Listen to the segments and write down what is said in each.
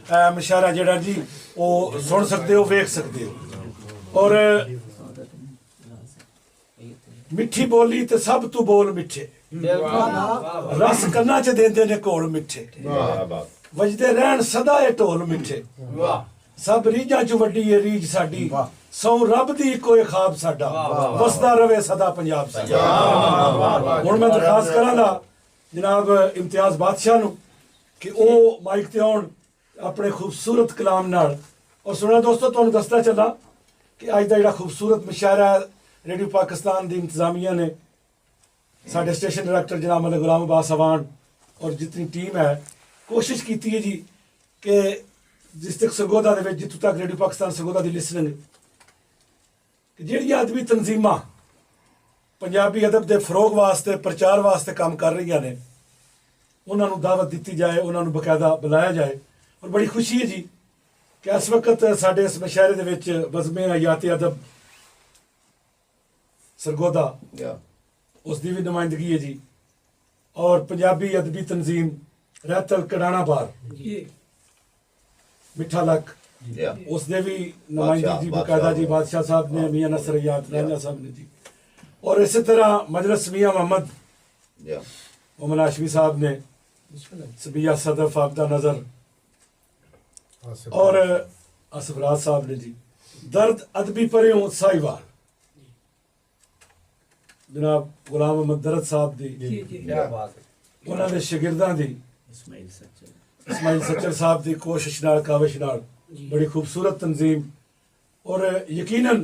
मुशायरा जिहड़ा जी वो सुन सकते हो, वेख सकते हो। और मिठी बोली ते सब तू बोल मिठे, रस कन्ना च देंदे ने घोल मिठे, वजदे रहन सदा ए ढोल मिठे, सब रीझां च वड्डी ए रीझ साडी, सौ रब दी कोई ख्वाब साडा, वसदा रवे सदा पंजाब साडा। हुण मैं दरखास्त करांगा जनाब इम्तियाज बादशाह नूं कि वो माइक ते आउण अपने खूबसूरत कलाम नाल। और सुना दोस्तों, तुहानूं दसदा चला कि अज दा जिहड़ा खूबसूरत मुशायरा रेडियो पाकिस्तान दी इंतजामिया ने, साडे स्टेशन डायरैक्टर जनाब मलिक गुलाम अब्बास अवान और जितनी टीम है, कोशिश की है जी कि डिस्ट्रिक्ट सरगोदा दे विच जित्थों तक रेडियो पाकिस्तान सरगोदा दी लिसनिंग कि जिहड़ी अदबी तंजीमां पंजाबी अदब के फरोग वास्ते प्रचार वास्ते काम कर रही ने, उन्होंने दावत दी जाए, उन्होंने बकायदा बुलाया जाए। और बड़ी खुशी है जी कि इस वक्त साडे इस मुशायरे दे विच बज़्मे हयात अदब सरगोदा उसकी भी नुमाइंदगी है जी, और पंजाबी अदबी तंजीम रहतल कड़ाना बार मिठा लक उसने भी नुमाइंदगी जी बकायदा जी बादशाह साहब ने, मियाँ नसर याद राना साहब ने जी, और इसी तरह मजलिस मियाँ मोहम्मद मोहम्मद हाशमी साहब ने, सबिया सदफ आबदा नजर और असफराज साहब ने जी, दर्द अदबी परियों साहिवाल जनाब गुलाम अहमद दरद साहब दी, उन्होंने शागिर्दां दी इस्माइल सच्चर साहब की कोशिश नाल काविश नाल बड़ी खूबसूरत तंजीम। और यकीनन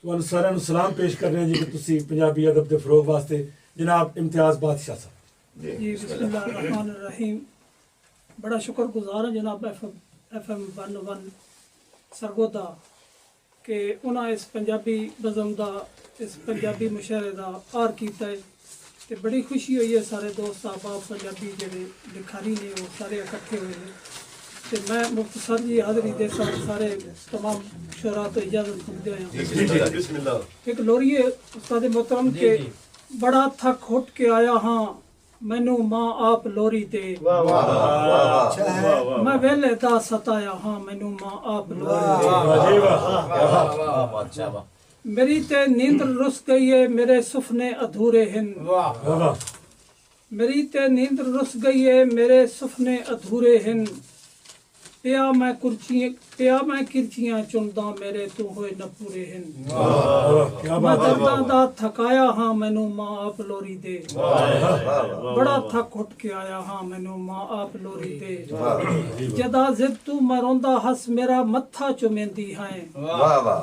तुहानूं सारिआं नूं सलाम पेश कर रहे हैं जी कि तुसीं पंजाबी अदब के फरोग वास्ते जनाब इम्तियाज बादशाह साहब जी बिस्मिल्लाहिर्रहमानिर्रहीम। बड़ा शुक्रगुजार है जनाब FM 101 सरगोदा कि उन्हें इस पंजाबी बज़म का, इस पंजाबी मुशायरे का आर किया है। तो बड़ी खुशी हुई है, सारे दोस्त ahbab पंजाबी जेडे लिखारी ने वो सारे इकट्ठे हुए हैं। तो मैं मुख्तसर जी हाज़री दे सारे तमाम शुरा तो इजाज़त मंगते हैं। एक लोरी है उस्ताद मोहतरम के, बड़ा थक उठ के आया हाँ मैनू माँ आप लोरी दे, मैं वेले दा सताया हाँ मैनू माँ आप लोरी दे, मेरी ते नींद रुस गई है मेरे सुफने अधूरे हैं, मेरी ते नींद रुस गई है मेरे सुफने अधूरे हैं, पिया मैं किरचियां चुनदा मेरे तू होए न पूरे हैं, मैं दर्दां दा थकाया हाँ मैनू माँ आप लोरी दे, बड़ा थक उठ के आया हाँ मैनू माँ आप लोरी दे, जदा जिद तू मैं रोंदा हस मेरा मत्था चुमेंदी है,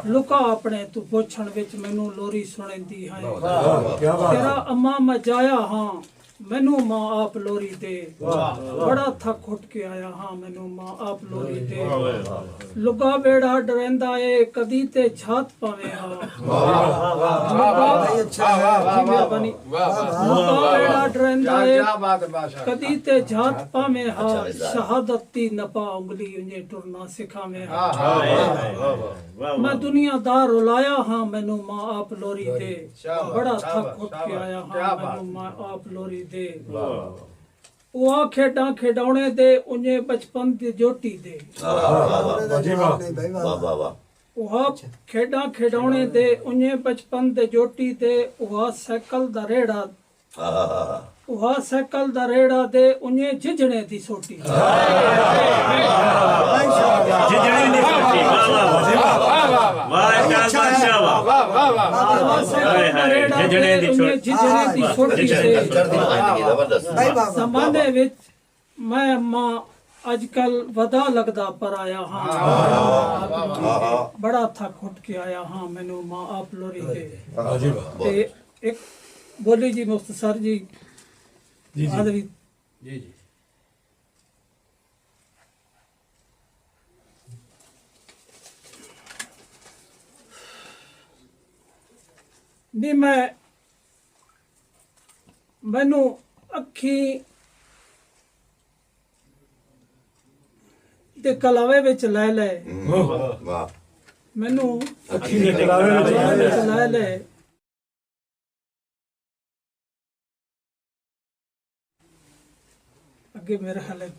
लुका अपने तू पोछण विच मैनू लोरी सुनेंदी है, तेरा अम्मा मैं जाया हाँ मैनू माँ आप लोरी दे, बड़ा थक उठ के आया हाँ मैनू माँ आप लोरी दे, लुगा बेड़ा डरेंदा है कदी ते छात पावे हाँ, लुगा बेड़ा डरेंदा है कदी ते छात पावे हाँ, शहादत ती नपा उंगली उन्हें टुरना सिखावे हाँ, मैं दुनियादार रुलाया हाँ मैनू माँ आप लोरी दे, बड़ा थक उठ के आया हाँ मैनू माँ आप लोरी दे, वो खेडां खिडौने दे उन्हें बचपन दी जोटी दे, वो खेडां खिडौने दे उन्हें बचपन दे जोटी दे, वो साइकिल दा रेड़ा, वो साइकिल दा रेड़ा दे उन्हें झिझणे दी सोटी, ज़माने विच मैं अम्मा अजकल वदा लगदा पर आया हाँ, बड़ा थक उठ के आया हाँ मैनू माँ आप लोरी दे। एक बोली जी मुख्तसर जी हाज़री जी नी मैनू अखी ते कलावे विच लै ले, मैनू अखी ते कलावे विच लै ले, अगे मेरा हाल है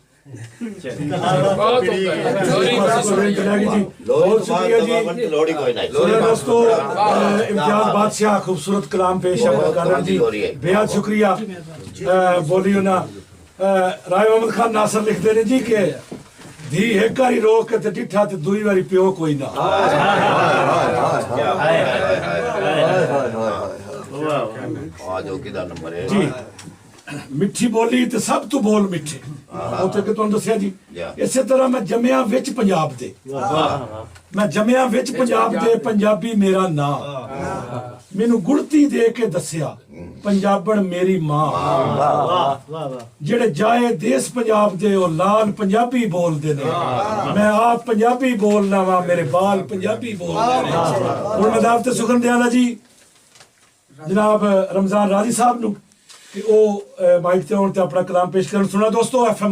बहुत शुक्रिया जी। लोड़ी कोई नहीं। सुनिए दोस्तों, इम्तियाज बादशाह खूबसूरत कलाम पेश कर जी, बेहद शुक्रिया। बोलियो ना राय मोहम्मद खान नासर लिखते ने जी के धी एक बारी रो के ते डिठा ते दूई बारी प्यो कोई ना। आज किदा नंबर है जी मिठी बोली ते सब तू बोल मिठे ਉੱਥੇ ਕਿ ਤੁਹਾਨੂੰ ਦੱਸਿਆ ਜੀ। ਇਸੇ ਤਰ੍ਹਾਂ ਮੈਂ ਜੰਮਿਆ ਵਿੱਚ ਪੰਜਾਬ ਦੇ, ਮੈਂ ਜੰਮਿਆ ਵਿੱਚ ਪੰਜਾਬ ਦੇ, ਪੰਜਾਬੀ ਮੇਰਾ ਨਾਂ, ਮੈਨੂੰ ਗੁੜਤੀ ਦੇ ਕੇ ਦੱਸਿਆ ਪੰਜਾਬਣ ਮੇਰੀ ਮਾਂ। ਜਿਹੜੇ ਜਾਏ ਦੇਸ ਪੰਜਾਬ ਦੇ ਉਹ ਲਾਲ ਪੰਜਾਬੀ ਬੋਲਦੇ ਨੇ, ਮੈਂ ਆਪ ਪੰਜਾਬੀ ਬੋਲਣਾ ਵਾ, ਮੇਰੇ ਬਾਲ ਪੰਜਾਬੀ ਬੋਲਦੇ ਨੇ। ਹੁਣ ਮੈਂ ਦਾਵਤ ਸੁਖਨ ਦਿਆਂਦਾ ਜੀ ਜਨਾਬ ਰਮਜ਼ਾਨ ਰਾਜ਼ੀ ਸਾਹਿਬ ਨੂੰ ਕਿ ਉਹ ਮਾਈਕ ਤੇ ਆਉਣ ਤੇ ਆਪਣਾ ਕਲਾਮ ਪੇਸ਼ ਕਰਨ। ਸੁਣਾ ਦੋਸਤੋ, FM